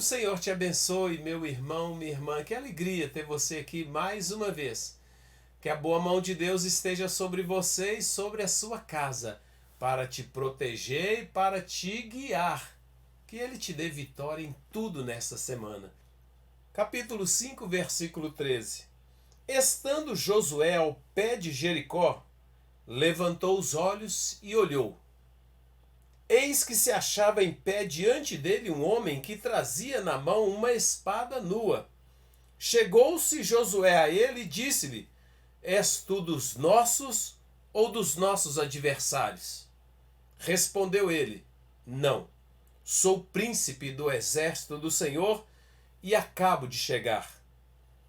o Senhor te abençoe, meu irmão, minha irmã. Que alegria ter você aqui mais uma vez. Que a boa mão de Deus esteja sobre você e sobre a sua casa, para te proteger e para te guiar. Que Ele te dê vitória em tudo nesta semana. Capítulo 5, versículo 13. Estando Josué ao pé de Jericó, levantou os olhos e olhou. Eis que se achava em pé diante dele um homem que trazia na mão uma espada nua. Chegou-se Josué a ele e disse-lhe: És tu dos nossos ou dos nossos adversários? Respondeu ele: Não, sou príncipe do exército do Senhor e acabo de chegar.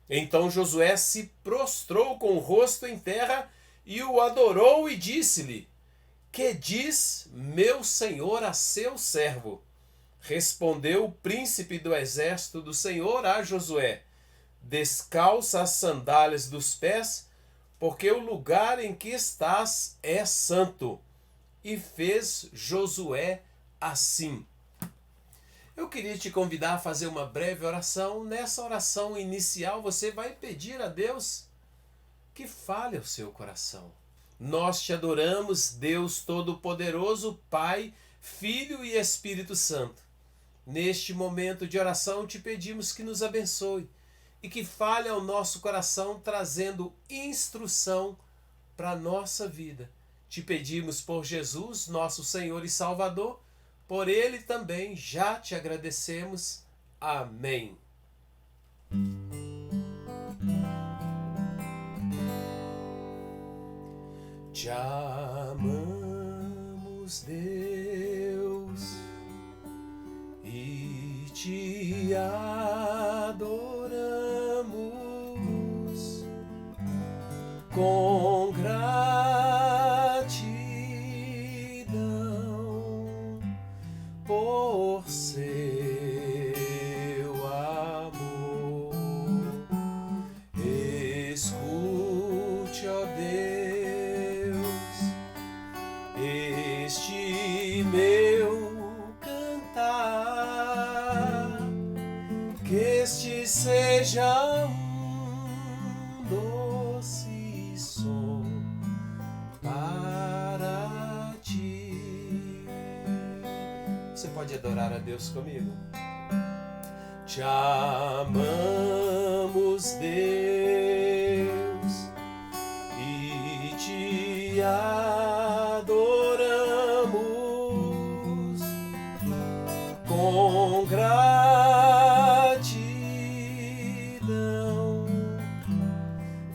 Então Josué se prostrou com o rosto em terra e o adorou e disse-lhe: Que diz meu senhor a seu servo? Respondeu o príncipe do exército do Senhor a Josué: Descalça as sandálias dos pés, porque o lugar em que estás é santo. E fez Josué assim. Eu queria te convidar a fazer uma breve oração. Nessa oração inicial, você vai pedir a Deus que fale ao seu coração. Nós te adoramos, Deus Todo-Poderoso, Pai, Filho e Espírito Santo. Neste momento de oração, te pedimos que nos abençoe e que fale ao nosso coração, trazendo instrução para a nossa vida. Te pedimos por Jesus, nosso Senhor e Salvador, por Ele também já te agradecemos. Amém. Te amamos, Deus, e te adoramos com gratidão por seu amor. Escute, ó Deus, este meu cantar, que este seja um doce som para ti. Você pode adorar a Deus comigo? Te amamos, Deus, e te adoramos com gratidão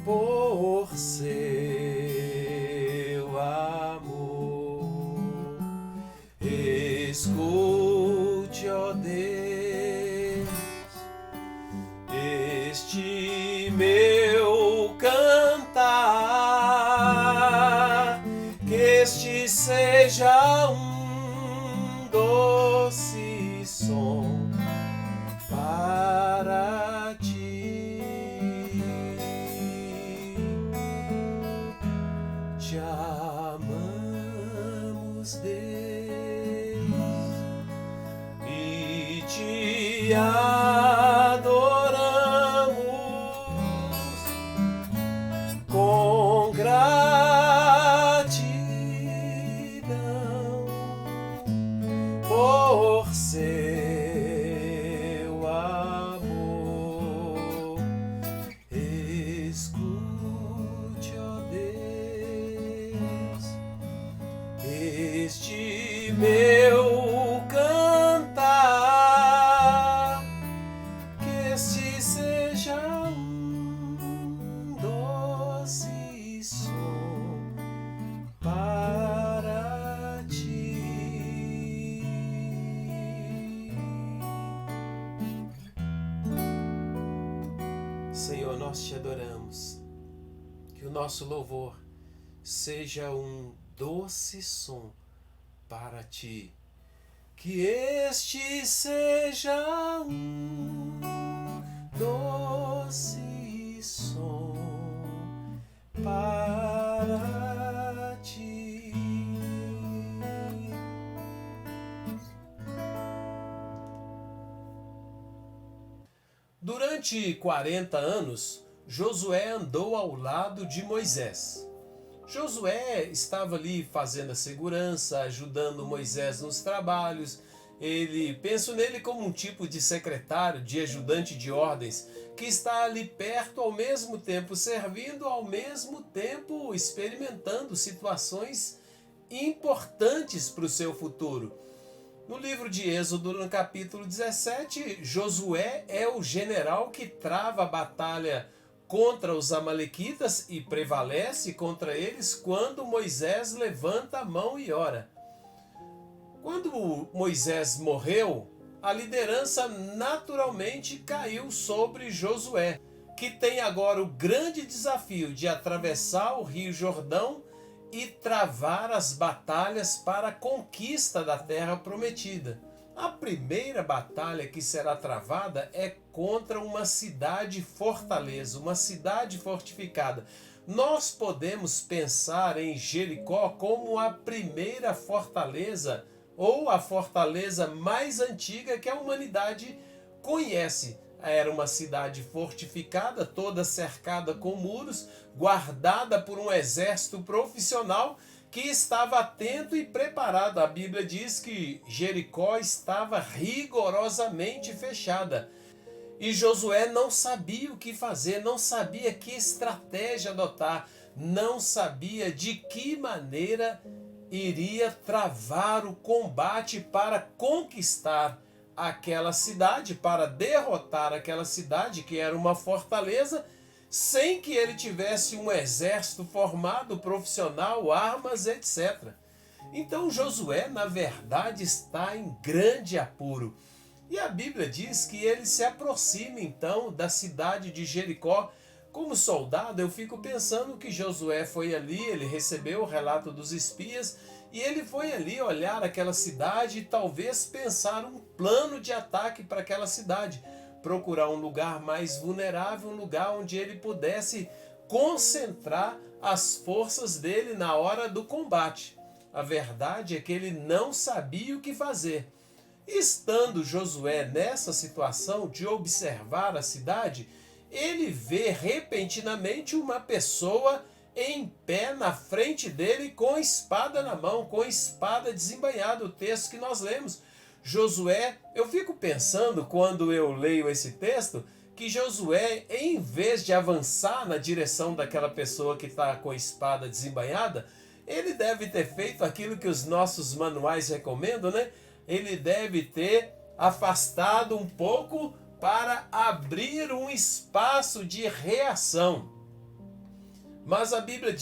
por seu amor. Escute, ó Deus, este meu cantar, que este seja um doce som para ti. Te amamos, Deus, e te adoramos com gratidão por seu amor. Escute, ó Deus, este meu cantar, que este seja um doce som para ti. Senhor, nós te adoramos. Que o nosso louvor seja um doce som para ti. Que este seja um doce som para ti. Durante 40 anos, Josué andou ao lado de Moisés. Josué estava ali fazendo a segurança, ajudando Moisés nos trabalhos. Penso nele como um tipo de secretário, de ajudante de ordens, que está ali perto, ao mesmo tempo servindo, ao mesmo tempo experimentando situações importantes para o seu futuro. No livro de Êxodo, no capítulo 17, Josué é o general que trava a batalha contra os amalequitas e prevalece contra eles quando Moisés levanta a mão e ora. Quando Moisés morreu, a liderança naturalmente caiu sobre Josué, que tem agora o grande desafio de atravessar o Rio Jordão e travar as batalhas para a conquista da terra prometida. A primeira batalha que será travada é contra uma cidade fortaleza, uma cidade fortificada. Nós podemos pensar em Jericó como a primeira fortaleza ou a fortaleza mais antiga que a humanidade conhece. Era uma cidade fortificada, toda cercada com muros, guardada por um exército profissional que estava atento e preparado. A Bíblia diz que Jericó estava rigorosamente fechada. E Josué não sabia o que fazer, não sabia que estratégia adotar, não sabia de que maneira iria travar o combate para conquistar aquela cidade, para derrotar aquela cidade que era uma fortaleza, sem que ele tivesse um exército formado, profissional, armas, etc. Então Josué, na verdade, está em grande apuro. E a Bíblia diz que ele se aproxima então da cidade de Jericó. Como soldado, eu fico pensando que Josué foi ali, ele recebeu o relato dos espias e ele foi ali olhar aquela cidade e talvez pensar um plano de ataque para aquela cidade. Procurar um lugar mais vulnerável, um lugar onde ele pudesse concentrar as forças dele na hora do combate. A verdade é que ele não sabia o que fazer. Estando Josué nessa situação de observar a cidade, ele vê repentinamente uma pessoa em pé na frente dele com espada na mão, com espada desembainhada, o texto que nós lemos. Josué, eu fico pensando quando eu leio esse texto, que Josué, em vez de avançar na direção daquela pessoa que está com a espada desembainhada, ele deve ter feito aquilo que os nossos manuais recomendam, né? Ele deve ter afastado um pouco para abrir um espaço de reação. Mas a Bíblia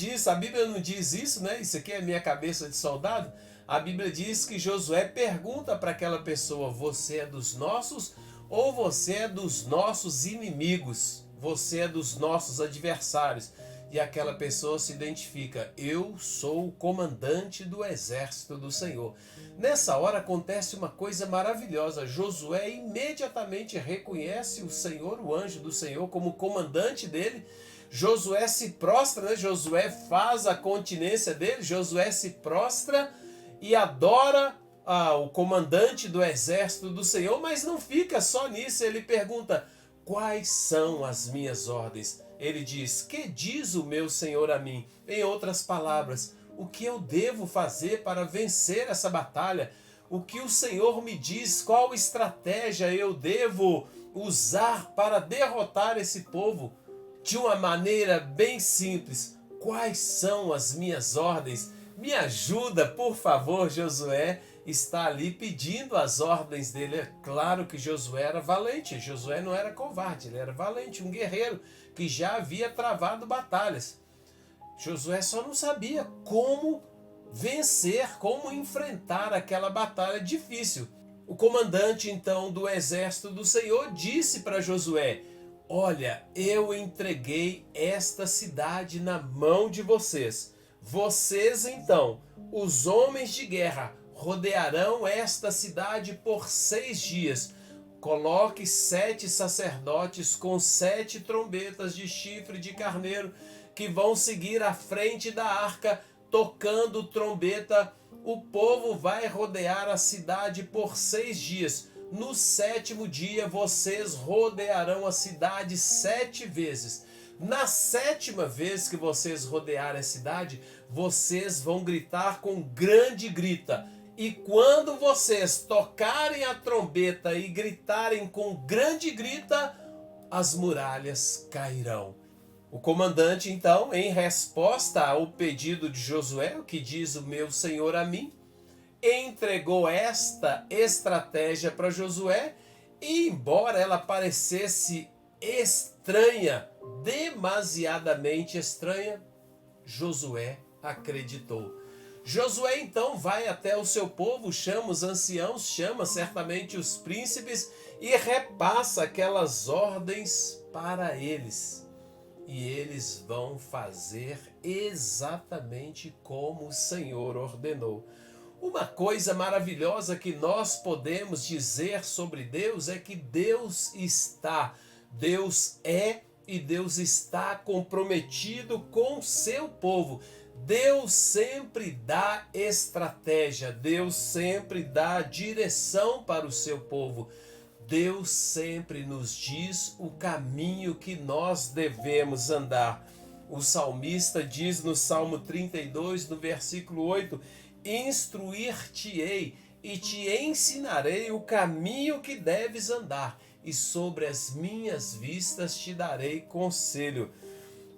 não diz isso, né? Isso aqui é minha cabeça de soldado. A Bíblia diz que Josué pergunta para aquela pessoa: você é dos nossos ou você é dos nossos inimigos? Você é dos nossos adversários? E aquela pessoa se identifica: eu sou o comandante do exército do Senhor. Nessa hora acontece uma coisa maravilhosa. Josué imediatamente reconhece o Senhor, o anjo do Senhor, como comandante dele. Josué se prostra, né? Josué faz a continência dele, Josué se prostra e adora o comandante do exército do Senhor, mas não fica só nisso. Ele pergunta: quais são as minhas ordens? Ele diz: que diz o meu Senhor a mim? Em outras palavras, o que eu devo fazer para vencer essa batalha? O que o Senhor me diz? Qual estratégia eu devo usar para derrotar esse povo? De uma maneira bem simples, quais são as minhas ordens? Me ajuda, por favor. Josué está ali pedindo as ordens dele. É claro que Josué era valente, Josué não era covarde, ele era valente, um guerreiro que já havia travado batalhas. Josué só não sabia como vencer, como enfrentar aquela batalha difícil. O comandante então do exército do Senhor disse para Josué: olha, eu entreguei esta cidade na mão de vocês. Vocês então, os homens de guerra, rodearão esta cidade por 6 dias. Coloque 7 sacerdotes com 7 trombetas de chifre de carneiro que vão seguir à frente da arca, tocando trombeta. O povo vai rodear a cidade por 6 dias. No 7º dia vocês rodearão a cidade 7 vezes. Na 7ª vez que vocês rodearem a cidade, vocês vão gritar com grande grita. E quando vocês tocarem a trombeta e gritarem com grande grita, as muralhas cairão. O comandante, então, em resposta ao pedido de Josué, o que diz o meu senhor a mim, entregou esta estratégia para Josué e, embora ela parecesse estranha, demasiadamente estranha, Josué acreditou. Josué então vai até o seu povo, chama os anciãos, chama certamente os príncipes e repassa aquelas ordens para eles. E eles vão fazer exatamente como o Senhor ordenou. Uma coisa maravilhosa que nós podemos dizer sobre Deus é que Deus é e Deus está comprometido com o seu povo. Deus sempre dá estratégia, Deus sempre dá direção para o seu povo. Deus sempre nos diz o caminho que nós devemos andar. O salmista diz no Salmo 32, no versículo 8, instruir-te-ei e te ensinarei o caminho que deves andar, e sobre as minhas vistas te darei conselho.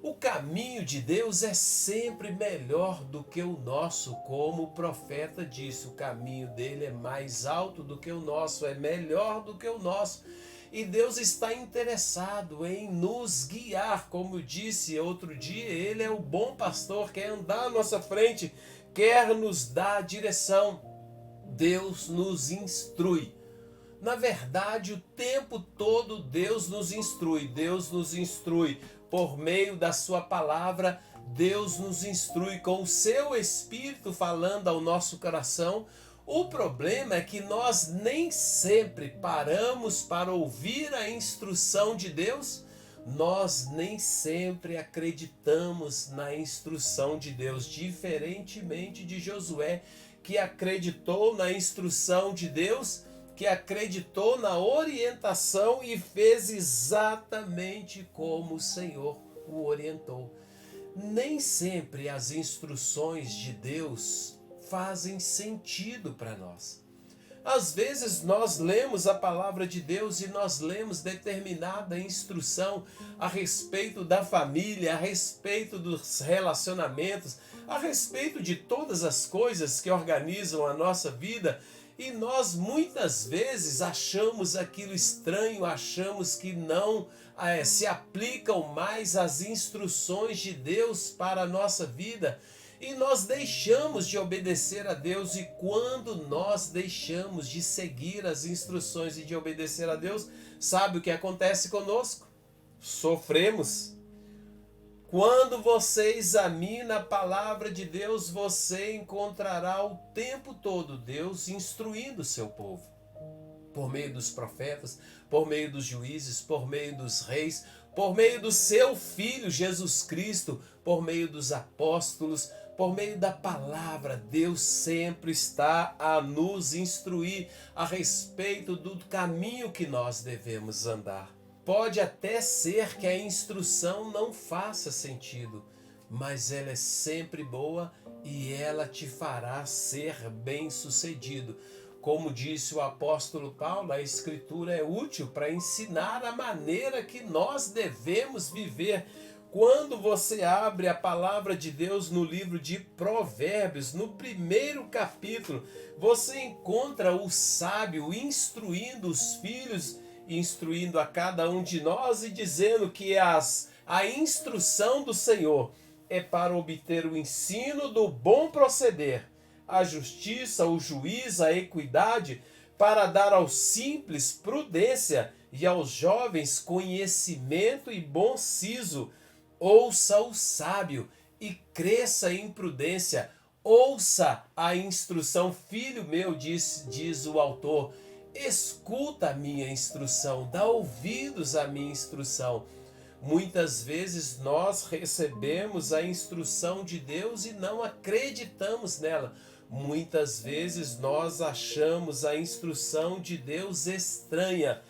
O caminho de Deus é sempre melhor do que o nosso, como o profeta disse. O caminho dele é mais alto do que o nosso, é melhor do que o nosso. E Deus está interessado em nos guiar, como disse outro dia, ele é o bom pastor, quer andar à nossa frente, quer nos dar direção. Deus nos instrui. Na verdade, o tempo todo Deus nos instrui por meio da sua palavra, Deus nos instrui com o seu Espírito falando ao nosso coração. O problema é que nós nem sempre paramos para ouvir a instrução de Deus, nós nem sempre acreditamos na instrução de Deus, diferentemente de Josué, que acreditou na instrução de Deus, que acreditou na orientação e fez exatamente como o Senhor o orientou. Nem sempre as instruções de Deus fazem sentido para nós. Às vezes nós lemos a palavra de Deus e nós lemos determinada instrução a respeito da família, a respeito dos relacionamentos, a respeito de todas as coisas que organizam a nossa vida, e nós muitas vezes achamos aquilo estranho, achamos que não se aplicam mais as instruções de Deus para a nossa vida, e nós deixamos de obedecer a Deus. E quando nós deixamos de seguir as instruções e de obedecer a Deus, sabe o que acontece conosco? Sofremos. Quando você examina a palavra de Deus, você encontrará o tempo todo Deus instruindo o seu povo. Por meio dos profetas, por meio dos juízes, por meio dos reis, por meio do seu Filho Jesus Cristo, por meio dos apóstolos, por meio da palavra. Deus sempre está a nos instruir a respeito do caminho que nós devemos andar. Pode até ser que a instrução não faça sentido, mas ela é sempre boa e ela te fará ser bem-sucedido. Como disse o apóstolo Paulo, a Escritura é útil para ensinar a maneira que nós devemos viver. Quando você abre a palavra de Deus no livro de Provérbios, no 1º capítulo, você encontra o sábio instruindo os filhos, instruindo a cada um de nós e dizendo que a instrução do Senhor é para obter o ensino do bom proceder, a justiça, o juízo, a equidade, para dar aos simples prudência e aos jovens conhecimento e bom siso. Ouça o sábio e cresça em prudência. Ouça a instrução, filho meu, diz o autor. Escuta a minha instrução, dá ouvidos à minha instrução. Muitas vezes nós recebemos a instrução de Deus e não acreditamos nela. Muitas vezes nós achamos a instrução de Deus estranha.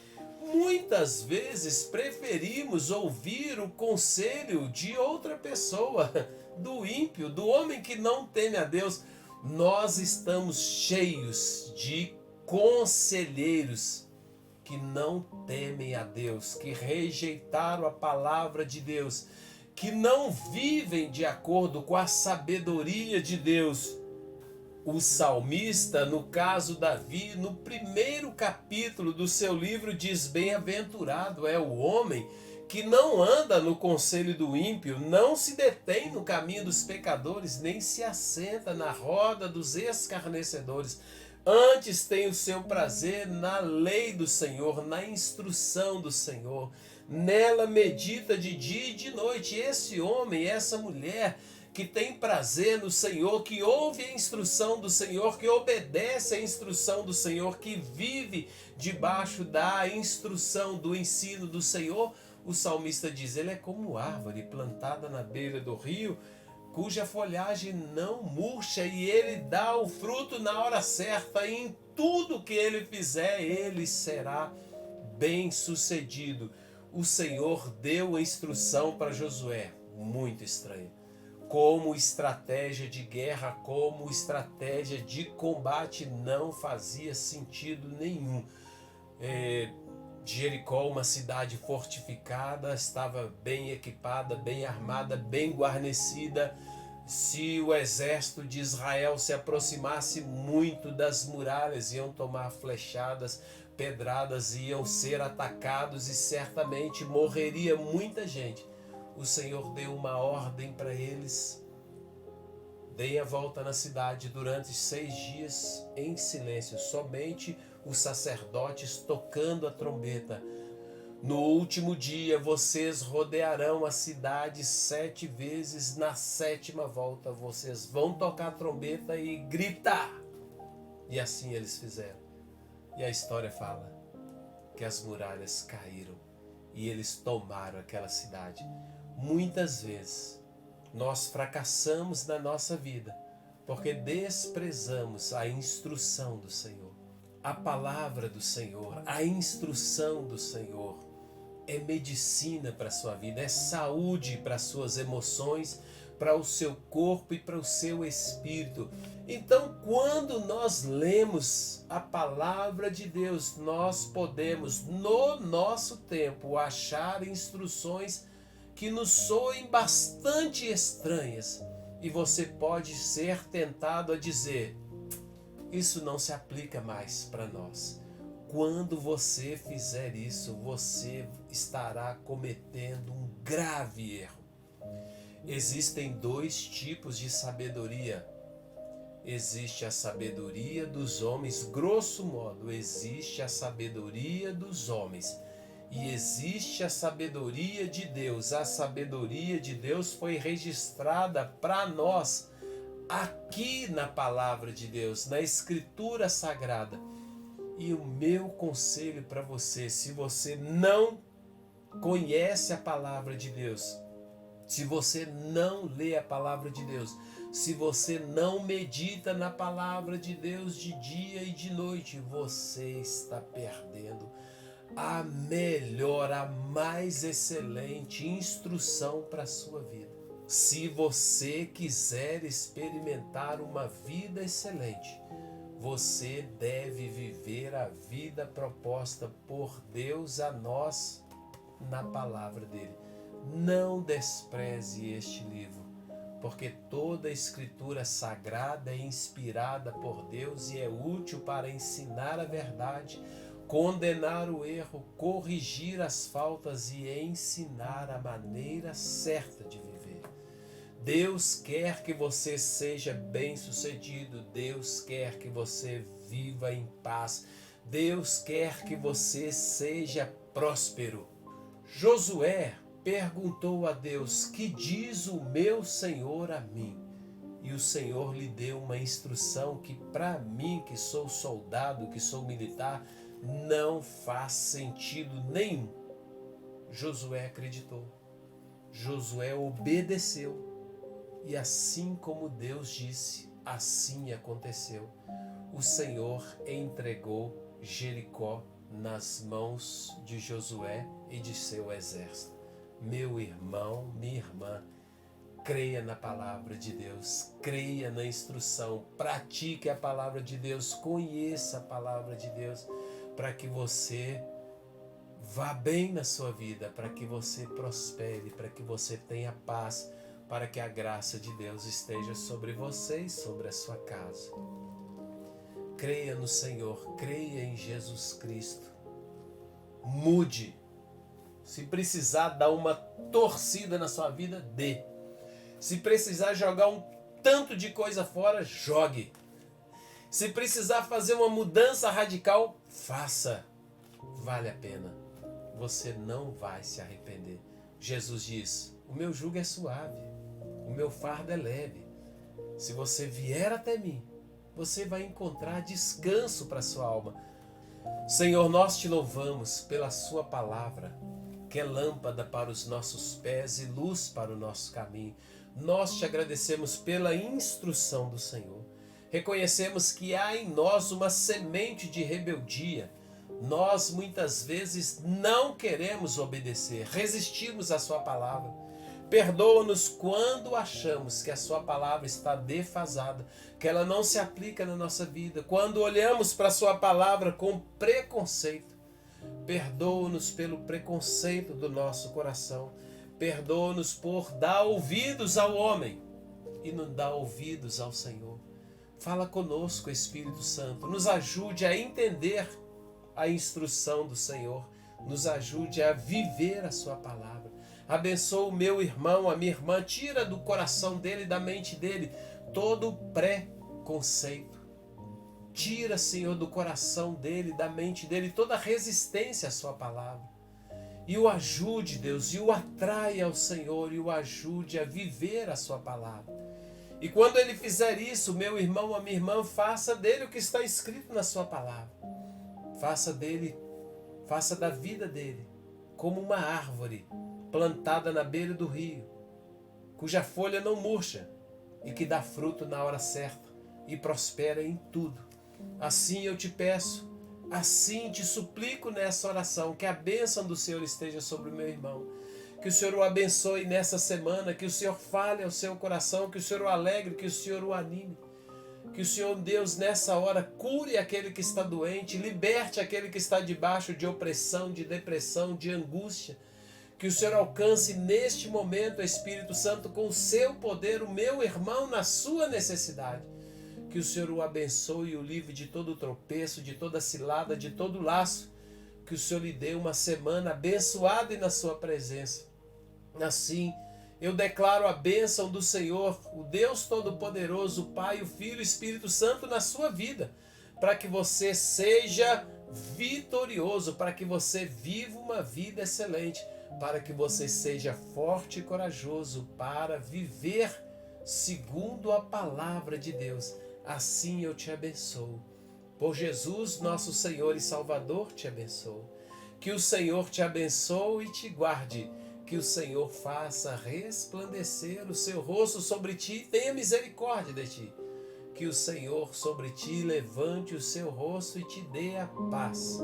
Muitas vezes preferimos ouvir o conselho de outra pessoa, do ímpio, do homem que não teme a Deus. Nós estamos cheios de conselheiros que não temem a Deus, que rejeitaram a palavra de Deus, que não vivem de acordo com a sabedoria de Deus. O salmista, no caso Davi, no primeiro capítulo do seu livro diz: bem-aventurado é o homem que não anda no conselho do ímpio, não se detém no caminho dos pecadores, nem se assenta na roda dos escarnecedores. Antes tem o seu prazer na lei do Senhor, na instrução do Senhor. Nela medita de dia e de noite. Esse homem, essa mulher que tem prazer no Senhor, que ouve a instrução do Senhor, que obedece a instrução do Senhor, que vive debaixo da instrução, do ensino do Senhor, o salmista diz, ele é como árvore plantada na beira do rio, cuja folhagem não murcha, e ele dá o fruto na hora certa, e em tudo que ele fizer, ele será bem-sucedido. O Senhor deu a instrução para Josué, muito estranho, como estratégia de guerra, como estratégia de combate, não fazia sentido nenhum. Jericó, uma cidade fortificada, estava bem equipada, bem armada, bem guarnecida. Se o exército de Israel se aproximasse muito das muralhas, iam tomar flechadas, pedradas, iam ser atacados e certamente morreria muita gente. O Senhor deu uma ordem para eles: deem a volta na cidade durante 6 dias em silêncio, somente os sacerdotes tocando a trombeta. No último dia vocês rodearão a cidade 7 vezes, na 7ª volta vocês vão tocar a trombeta e gritar. E assim eles fizeram. E a história fala que as muralhas caíram e eles tomaram aquela cidade. Muitas vezes nós fracassamos na nossa vida porque desprezamos a instrução do Senhor. A palavra do Senhor, a instrução do Senhor é medicina para a sua vida, é saúde para as suas emoções, para o seu corpo e para o seu espírito. Então, quando nós lemos a palavra de Deus, nós podemos, no nosso tempo, achar instruções que nos soem bastante estranhas, e você pode ser tentado a dizer: isso não se aplica mais para nós. Quando você fizer isso, você estará cometendo um grave erro. Existem 2 tipos de sabedoria. Existe a sabedoria dos homens, grosso modo, existe a sabedoria dos homens. E existe a sabedoria de Deus. A sabedoria de Deus foi registrada para nós aqui na palavra de Deus, na Escritura Sagrada. E o meu conselho para você, se você não conhece a palavra de Deus, se você não lê a palavra de Deus, se você não medita na palavra de Deus de dia e de noite, você está perdendo a melhor, a mais excelente instrução para a sua vida. Se você quiser experimentar uma vida excelente, você deve viver a vida proposta por Deus a nós na palavra dele. Não despreze este livro, porque toda a Escritura sagrada é inspirada por Deus e é útil para ensinar a verdade, condenar o erro, corrigir as faltas e ensinar a maneira certa de viver. Deus quer que você seja bem-sucedido, Deus quer que você viva em paz, Deus quer que você seja próspero. Josué perguntou a Deus: que diz o meu Senhor a mim? E o Senhor lhe deu uma instrução que para mim, que sou soldado, que sou militar, não faz sentido nenhum. Josué acreditou, Josué obedeceu, e assim como Deus disse, assim aconteceu. O Senhor entregou Jericó nas mãos de Josué e de seu exército. Meu irmão, minha irmã, creia na palavra de Deus, creia na instrução, pratique a palavra de Deus, conheça a palavra de Deus, para que você vá bem na sua vida, para que você prospere, para que você tenha paz, para que a graça de Deus esteja sobre você e sobre a sua casa. Creia no Senhor, creia em Jesus Cristo. Mude. Se precisar dar uma torcida na sua vida, dê. Se precisar jogar um tanto de coisa fora, jogue. Se precisar fazer uma mudança radical, faça. Vale a pena. Você não vai se arrepender. Jesus diz: o meu jugo é suave, o meu fardo é leve. Se você vier até mim, você vai encontrar descanso para a sua alma. Senhor, nós te louvamos pela sua palavra, que é lâmpada para os nossos pés e luz para o nosso caminho. Nós te agradecemos pela instrução do Senhor. Reconhecemos que há em nós uma semente de rebeldia. Nós muitas vezes não queremos obedecer, resistimos à sua palavra. Perdoa-nos quando achamos que a sua palavra está defasada, que ela não se aplica na nossa vida, quando olhamos para a sua palavra com preconceito. Perdoa-nos pelo preconceito do nosso coração. Perdoa-nos por dar ouvidos ao homem e não dar ouvidos ao Senhor. Fala conosco, Espírito Santo. Nos ajude a entender a instrução do Senhor. Nos ajude a viver a sua palavra. Abençoa o meu irmão, a minha irmã. Tira do coração dele, da mente dele, todo o preconceito. Tira, Senhor, do coração dele, da mente dele, toda a resistência à sua palavra. E o ajude, Deus, e o atraia ao Senhor, e o ajude a viver a sua palavra. E quando ele fizer isso, meu irmão, a minha irmã, faça dele o que está escrito na sua palavra. Faça da vida dele como uma árvore plantada na beira do rio, cuja folha não murcha e que dá fruto na hora certa e prospera em tudo. Assim eu te peço, assim te suplico nessa oração, que a bênção do Senhor esteja sobre o meu irmão, que o Senhor o abençoe nessa semana, que o Senhor fale ao seu coração, que o Senhor o alegre, que o Senhor o anime, que o Senhor Deus nessa hora cure aquele que está doente, liberte aquele que está debaixo de opressão, de depressão, de angústia, que o Senhor alcance neste momento, Espírito Santo, com o seu poder, o meu irmão na sua necessidade. Que o Senhor o abençoe e o livre de todo tropeço, de toda cilada, de todo laço. Que o Senhor lhe dê uma semana abençoada e na sua presença. Assim, eu declaro a bênção do Senhor, o Deus Todo-Poderoso, o Pai, o Filho e o Espírito Santo na sua vida, para que você seja vitorioso, para que você viva uma vida excelente, para que você seja forte e corajoso para viver segundo a palavra de Deus. Assim eu te abençoo. Por Jesus, nosso Senhor e Salvador, te abençoo. Que o Senhor te abençoe e te guarde. Que o Senhor faça resplandecer o seu rosto sobre ti e tenha misericórdia de ti. Que o Senhor sobre ti levante o seu rosto e te dê a paz.